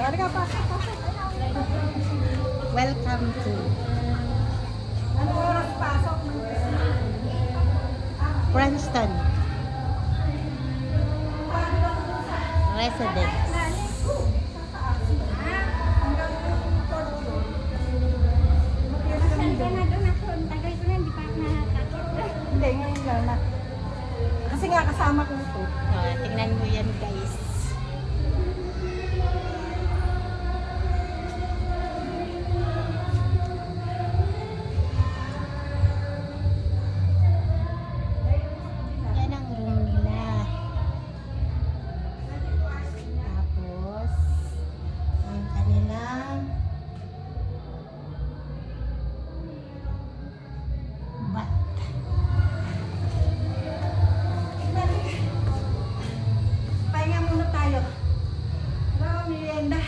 Halika, pasok, pasok. Welcome to Ano oras pasok? Cranston Residence. Saan ka na doon ako? Ang tagal ko na, hindi pa ako nakakakit. Hindi, ngayon lang na. Kasi nga kasama ko ito. Tingnan mo yan, guys. Yan ang room nila. Tapos, ang kanilang bath. Pahinga muna tayo. Wala, merienda.